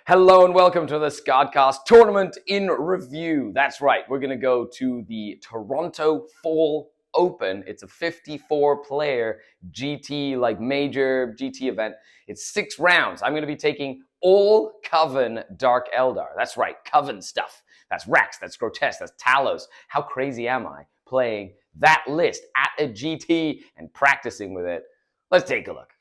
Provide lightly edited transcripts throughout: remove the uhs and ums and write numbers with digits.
Hello and welcome to the Skaredcast Tournament in Review. That's right, we're going to go to the Toronto Fall Open. It's a 54-player GT, major GT event. It's 6 rounds. I'm going to be taking all Coven Dark Eldar. That's right, Coven stuff. That's Rax, that's Grotesque, that's Talos. How crazy am I playing that list at a GT and practicing with it? Let's take a look.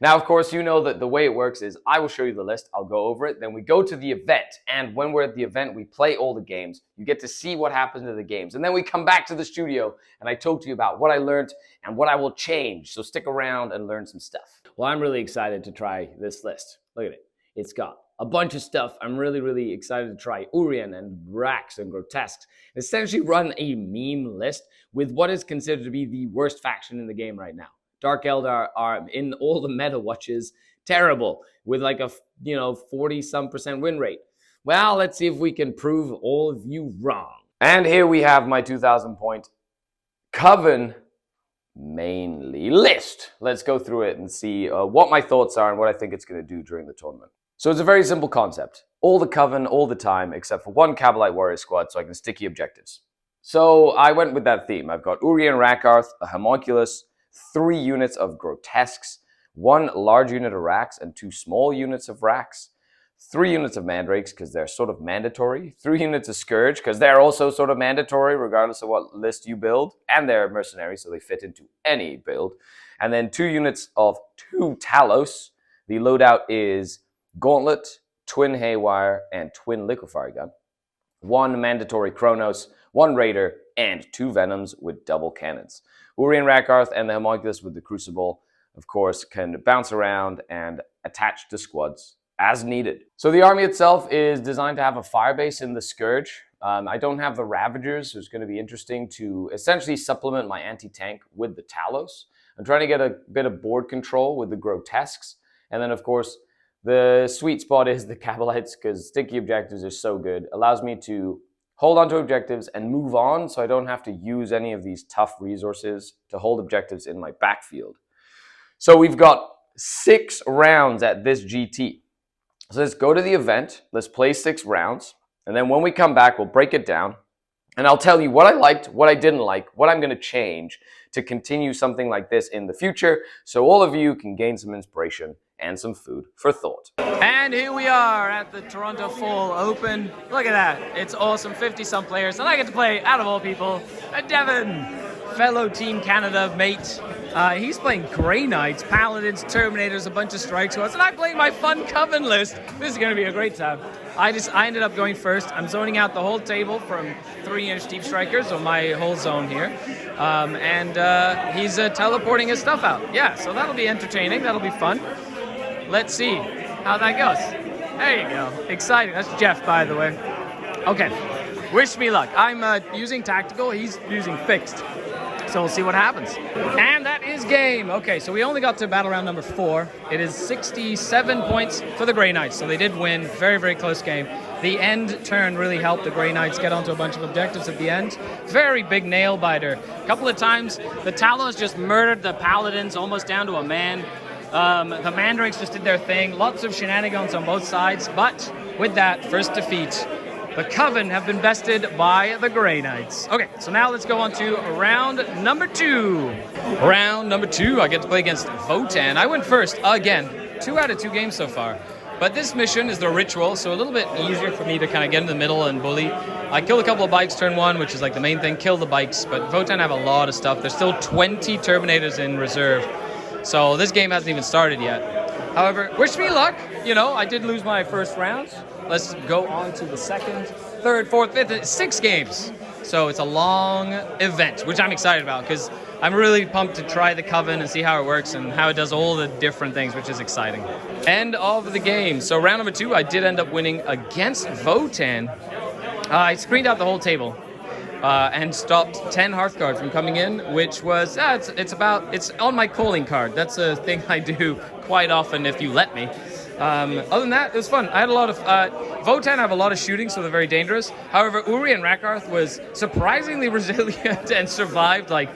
Now, of course, you know that the way it works is I will show you the list, I'll go over it, then we go to the event, and when we're at the event, we play all the games. You get to see what happens to the games, and then we come back to the studio, and I talk to you about what I learned and what I will change, so stick around and learn some stuff. Well, I'm really excited to try this list. Look at it. It's got a bunch of stuff. I'm really excited to try Urien and Rax and Grotesques. Essentially run a meme list with what is considered to be the worst faction in the game right now. Dark Eldar are, in all the meta watches, terrible, with like a 40-some% win rate. Well, let's see if we can prove all of you wrong. And here we have my 2,000-point Coven mainly list. Let's go through it and see what my thoughts are and what I think it's going to do during the tournament. So it's a very simple concept. All the Coven, all the time, except for one Kabalite warrior squad, so I can sticky objectives. So I went with that theme. I've got Urien Rakarth, a Heamonculus, 3 units of Grotesques, 1 large unit of Rax, and 2 small units of Rax, 3 units of Mandrakes, because they're sort of mandatory, 3 units of Scourge, because they're also sort of mandatory, regardless of what list you build, and they're mercenaries, so they fit into any build, and then 2 units of 2 Talos. The loadout is Gauntlet, Twin Haywire, and Twin Liquefire Gun, 1 mandatory Chronos, 1 Raider, and 2 Venoms with double cannons. Urien Rakarth and the Heamonculus with the Crucible, of course, can bounce around and attach to squads as needed. So the army itself is designed to have a firebase in the Scourge. I don't have the Ravagers, so it's going to be interesting to essentially supplement my anti-tank with the Talos. I'm trying to get a bit of board control with the Grotesques. And then, of course, the sweet spot is the Kabalites, because sticky objectives are so good. Allows me to hold on to objectives and move on, so I don't have to use any of these tough resources to hold objectives in my backfield. So we've got 6 rounds at this GT. So let's go to the event, let's play 6 rounds, and then when we come back, we'll break it down, and I'll tell you what I liked, what I didn't like, what I'm going to change to continue something like this in the future, so all of you can gain some inspiration and some food for thought. And here we are at the Toronto Fall Open. Look at that. It's awesome. 50-some players. And I get to play, out of all people, Devon, fellow Team Canada mate. He's playing Grey Knights, Paladins, Terminators, a bunch of strike squads. And I'm playing my fun Coven list. This is going to be a great time. I ended up going first. I'm zoning out the whole table from 3-inch Deep Strikers, so my whole zone here. He's teleporting his stuff out. Yeah, so that'll be entertaining. That'll be fun. Let's see how that goes. There you go. Exciting. That's Jeff, by the way. Okay. Wish me luck. I'm using tactical. He's using fixed. So we'll see what happens. And that is game. Okay, so we only got to battle round number 4. It is 67 points for the Grey Knights. So they did win. Very close game. The end turn really helped the Grey Knights get onto a bunch of objectives at the end. Very big nail biter. A couple of times, the Talos just murdered the Paladins almost down to a man. The Mandrakes just did their thing. Lots of shenanigans on both sides. But with that first defeat, the Coven have been bested by the Grey Knights. Okay, so now let's go on to round number 2. Round number 2, I get to play against Votan. I went first again. 2 out of 2 games so far. But this mission is the ritual, so a little bit easier for me to kind of get in the middle and bully. I killed a couple of bikes turn 1, which is like the main thing. Kill the bikes, but Votan have a lot of stuff. There's still 20 Terminators in reserve. So this game hasn't even started yet. However, wish me luck. I did lose my first round. Let's go on to the 2nd, 3rd, 4th, 5th, 6 games. So it's a long event, which I'm excited about because I'm really pumped to try the Coven and see how it works and how it does all the different things, which is exciting. End of the game. So round number 2, I did end up winning against Votan. I screened out the whole table. And stopped 10 Hearthguard from coming in, which was, it's on my calling card. That's a thing I do quite often if you let me. Other than that, it was fun. I had a lot of Votan have a lot of shooting, so they're very dangerous. However, Uri and Rakarth was surprisingly resilient and survived like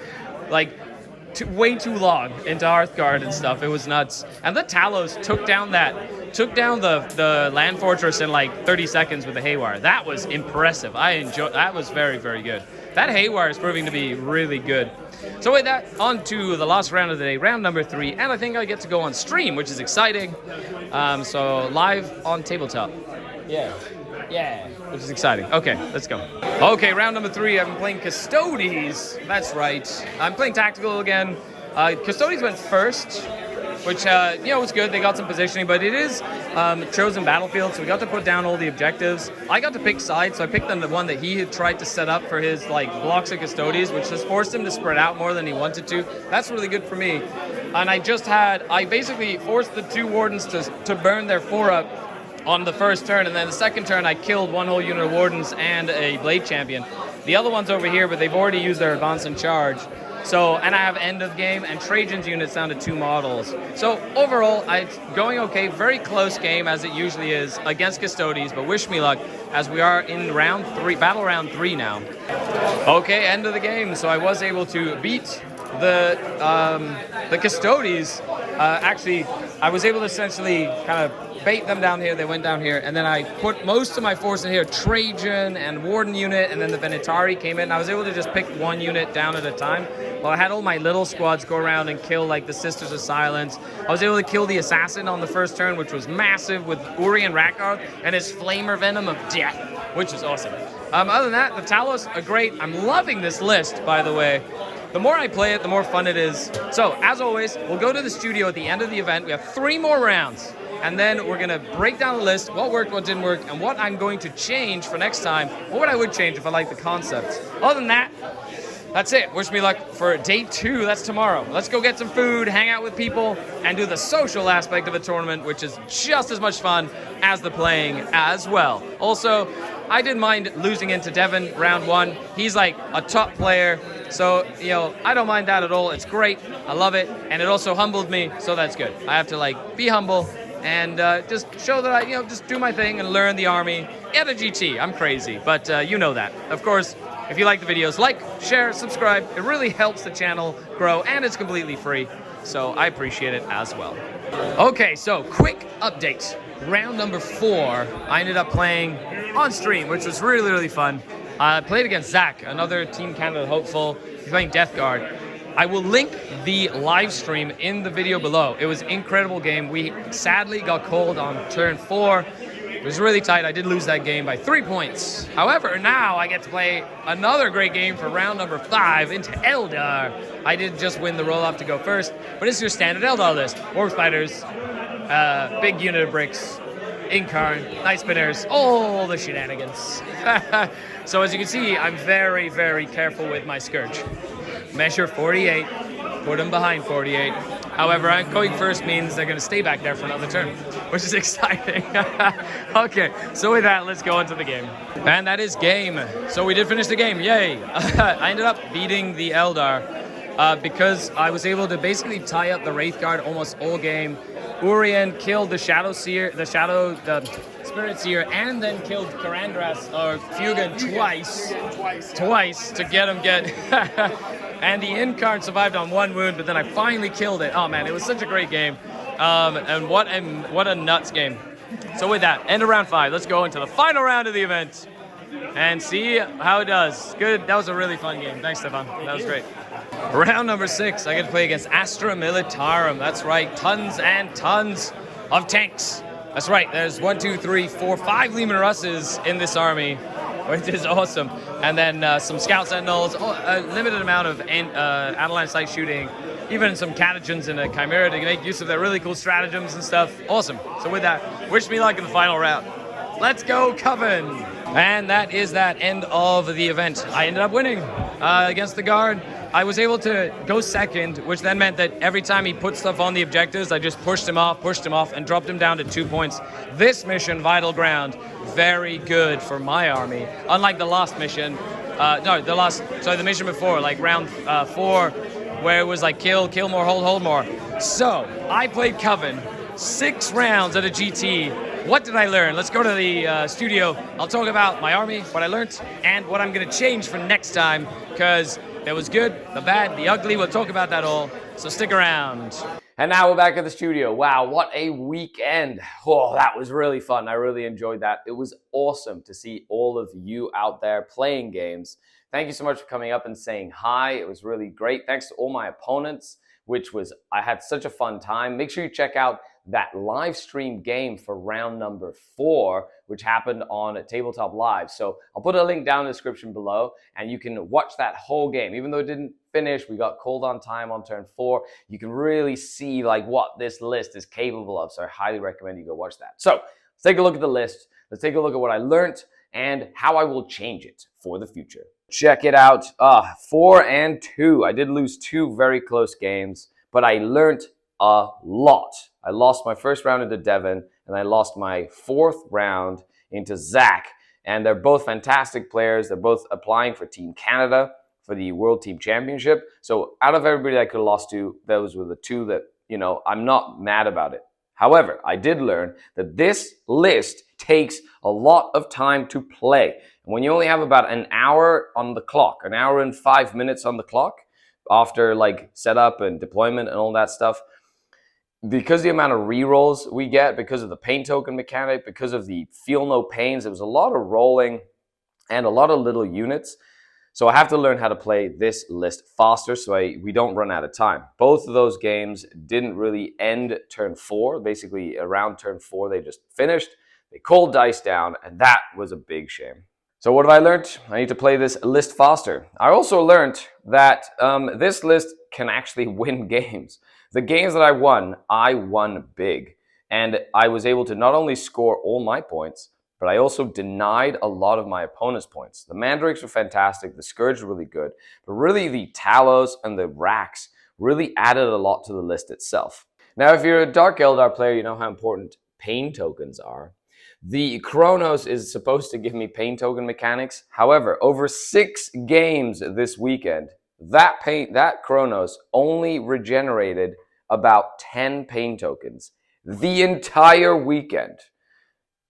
way too long into Hearthguard and stuff. It was nuts. And the Talos took down the land fortress in like 30 seconds with the Haywire. That was impressive. That was very, very good. That Haywire is proving to be really good. So with that, on to the last round of the day, round number 3, and I think I get to go on stream, which is exciting. So live on tabletop. Yeah, which is exciting. Okay, let's go. Okay, round number 3, I've been playing Custodes. That's right. I'm playing tactical again. Custodes went first, which, was good. They got some positioning, but it is chosen battlefield, so we got to put down all the objectives. I got to pick sides, so I picked the one that he had tried to set up for his blocks of Custodes, which has forced him to spread out more than he wanted to. That's really good for me. And I basically forced the 2 Wardens to burn their 4-up on the first turn, and then the second turn I killed one whole unit of Wardens and a Blade Champion. The other one's over here, but they've already used their advance and charge. So, and I have end of game, and Trajan's units down to 2 models. So overall, it's going okay. Very close game, as it usually is, against Custodes, but wish me luck, as we are in round 3, battle round 3 now. Okay, end of the game. So I was able to beat the Custodes. Actually, I was able to essentially kind of bait them down here. They went down here, and then I put most of my force in here. Trajan and Warden unit, and then the Venatari came in. I was able to just pick 1 unit down at a time. Well, I had all my little squads go around and kill the Sisters of Silence. I was able to kill the Assassin on the first turn, which was massive, with Uri and Rakarth and his Flamer Venom of Death, which is awesome. Other than that, the Talos are great. I'm loving this list, by the way. The more I play it, the more fun it is. So, as always, we'll go to the studio at the end of the event. We have 3 more rounds. And then we're going to break down the list, what worked, what didn't work, and what I'm going to change for next time, or what I would change if I like the concepts. Other than that, that's it. Wish me luck for day 2. That's tomorrow. Let's go get some food, hang out with people, and do the social aspect of a tournament, which is just as much fun as the playing as well. Also, I didn't mind losing into Devin round 1. He's like a top player, so, I don't mind that at all. It's great. I love it. And it also humbled me, so that's good. I have to, be humble and just show that I, just do my thing and learn the army. Get a GT. I'm crazy, but you know that. Of course, if you like the videos, like, share, subscribe. It really helps the channel grow, and it's completely free, so I appreciate it as well. Okay, so quick update. Round number 4, I ended up playing on stream, which was really, really fun. I played against Zach, another Team Canada hopeful. He's playing Death Guard. I will link the live stream in the video below. It was an incredible game. We sadly got called on turn 4. It was really tight. I did lose that game by 3 points. However, now I get to play another great game for round number 5 into Eldar. I did just win the roll-up to go first, but it's your standard Eldar list. Orc Fighters, big unit of bricks, Incarn, Night Spinners, all the shenanigans. So as you can see, I'm very, very careful with my Scourge. Measure 48, put them behind 48. However, I'm going first means they're going to stay back there for another turn, which is exciting. Okay, so with that, let's go into the game. And that is game. So we did finish the game, yay. I ended up beating the Eldar because I was able to basically tie up the Wraith Guard almost all game. Urien killed the Shadow Seer, the Spirit Seer, and then killed Karandras, or Fugan, twice to get him and the Incarn survived on 1 wound, but then I finally killed it. Oh man, it was such a great game. And what a nuts game. So with that, end of round 5. Let's go into the final round of the event and see how it does. Good, that was a really fun game. Thanks, Stefan. That was great. Round number 6, I get to play against Astra Militarum. That's right, tons and tons of tanks. That's right, there's 1, 2, 3, 4, 5 Leman Russes in this army, which is awesome. And then some Scout Sentinels, a limited amount of Adeline Sight shooting, even some Catechins and a Chimera to make use of their really cool stratagems and stuff. Awesome. So with that, wish me luck in the final round. Let's go, Coven! And that is that end of the event. I ended up winning against the Guard. I was able to go second, which then meant that every time he put stuff on the objectives, I just pushed him off, and dropped him down to 2 points. This mission, Vital Ground, very good for my army. Unlike the last mission, the mission before, like round 4, where it was like kill more, hold more. So, I played Coven. 6 rounds at a GT. What did I learn? Let's go to the studio. I'll talk about my army, what I learned, and what I'm going to change for next time, because there was good, the bad, the ugly. We'll talk about that all, so stick around. And now we're back at the studio. Wow, what a weekend. Oh, that was really fun. I really enjoyed that. It was awesome to see all of you out there playing games. Thank you so much for coming up and saying hi. It was really great. Thanks to all my opponents, I had such a fun time. Make sure you check out that live stream game for round number 4, which happened on Tabletop Live. So I'll put a link down in the description below, and you can watch that whole game. Even though it didn't finish, we got called on time on turn 4. You can really see like what this list is capable of. So I highly recommend you go watch that. So let's take a look at the list. Let's take a look at what I learned and how I will change it for the future. Check it out. 4 and 2. I did lose 2 very close games, but I learned a lot. I lost my first round into Devin, and I lost my 4th round into Zach. And they're both fantastic players. They're both applying for Team Canada for the World Team Championship. So out of everybody that I could have lost to, those were the 2 that, I'm not mad about it. However, I did learn that this list takes a lot of time to play. And when you only have about an hour on the clock, an hour and 5 minutes on the clock, after like setup and deployment and all that stuff, because the amount of rerolls we get, because of the pain token mechanic, because of the feel no pains, there was a lot of rolling and a lot of little units. So I have to learn how to play this list faster so we don't run out of time. Both of those games didn't really end turn 4. Basically, around turn 4, they just finished. They called dice down, and that was a big shame. So what have I learned? I need to play this list faster. I also learned that this list can actually win games. The games that I won big. And I was able to not only score all my points, but I also denied a lot of my opponent's points. The Mandrakes were fantastic, the Scourge were really good, but really the Talos and the Racks really added a lot to the list itself. Now, if you're a Dark Eldar player, you know how important pain tokens are. The Chronos is supposed to give me pain token mechanics. However, over 6 games this weekend, that Chronos only regenerated about 10 pain tokens the entire weekend.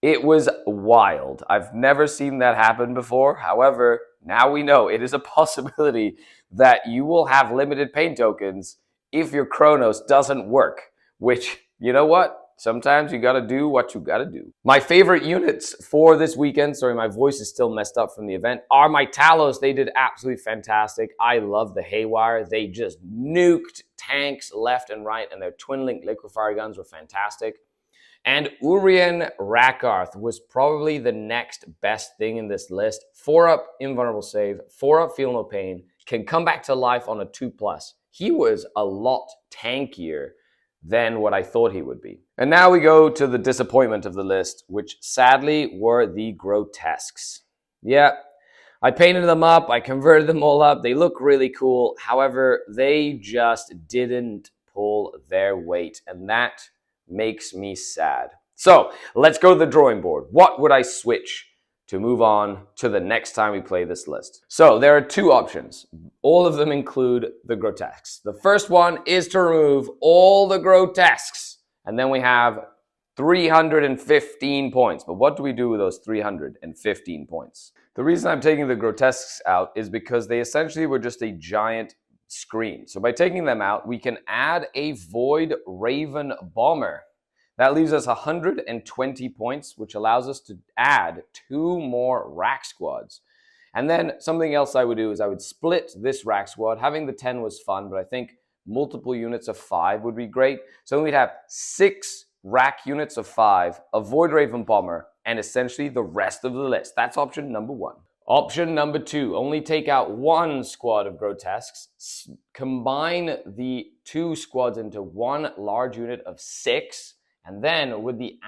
It was wild. I've never seen that happen before. However, now we know it is a possibility that you will have limited pain tokens if your Chronos doesn't work, which, you know what? Sometimes you gotta do what you gotta do. My favorite units for this weekend, sorry, my voice is still messed up from the event, are my Talos. They did absolutely fantastic. I love the Haywire. They just nuked tanks left and right, and their twin-link liquefier guns were fantastic. And Urien Rakarth was probably the next best thing in this list. 4-up invulnerable save, 4-up feel no pain, can come back to life on a 2+. He was a lot tankier than what I thought he would be. And now we go to the disappointment of the list, which sadly were the grotesques. Yeah, I painted them up, I converted them all up, they look really cool. However, they just didn't pull their weight, and that makes me sad. So let's go to the drawing board. What would I switch to move on to the next time we play this list? So there are 2 options. All of them include the grotesques. The first one is to remove all the grotesques, and then we have 315 points. But what do we do with those 315 points? The reason I'm taking the grotesques out is because they essentially were just a giant screen. So by taking them out, we can add a Void Raven Bomber. That leaves us 120 points, which allows us to add 2 more rack squads. And then something else I would do is I would split this rack squad. Having the 10 was fun, but I think multiple units of 5 would be great. So we'd have 6 rack units of 5, a Void Raven Bomber, and essentially the rest of the list. That's option number 1. Option number 2, only take out 1 squad of grotesques, combine the 2 squads into 1 large unit of 6, and then with the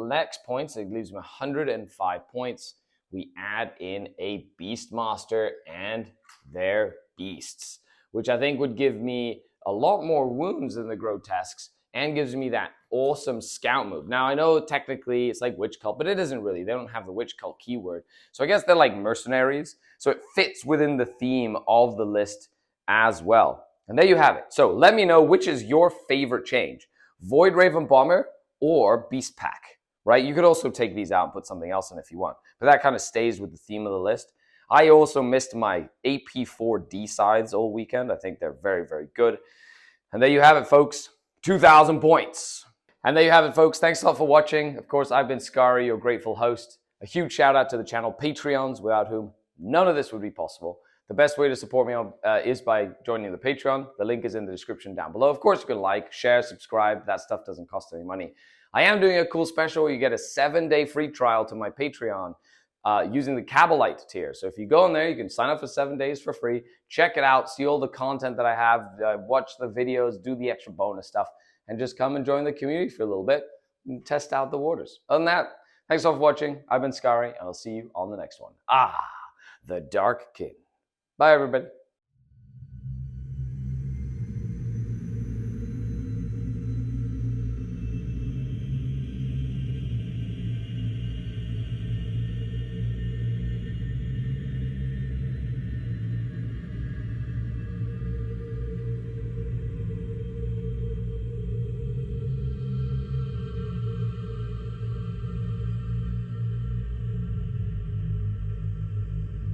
next points, it leaves me 105 points, we add in a Beastmaster and their beasts, which I think would give me a lot more wounds than the grotesques, and gives me that awesome scout move. Now, I know technically it's like witch cult, but it isn't really. They don't have the witch cult keyword. So I guess they're like mercenaries. So it fits within the theme of the list as well. And there you have it. So let me know which is your favorite change. Void Raven Bomber or Beast Pack, right? You could also take these out and put something else in if you want, but that kind of stays with the theme of the list. I also missed my AP4D scythes all weekend. I think they're very, very good. And there you have it, folks. 2,000 points. And there you have it, folks. Thanks a lot for watching. Of course, I've been Skari, your grateful host. A huge shout out to the channel Patreons, without whom none of this would be possible. The best way to support me is by joining the Patreon. The link is in the description down below. Of course, you can like, share, subscribe. That stuff doesn't cost any money. I am doing a cool special where you get a 7-day free trial to my Patreon using the Kabalite tier. So if you go in there, you can sign up for 7 days for free. Check it out. See all the content that I have. Watch the videos. Do the extra bonus stuff. And just come and join the community for a little bit and test out the waters. Other than that, thanks all for watching. I've been Skari, and I'll see you on the next one. The Dark King. Bye, everybody.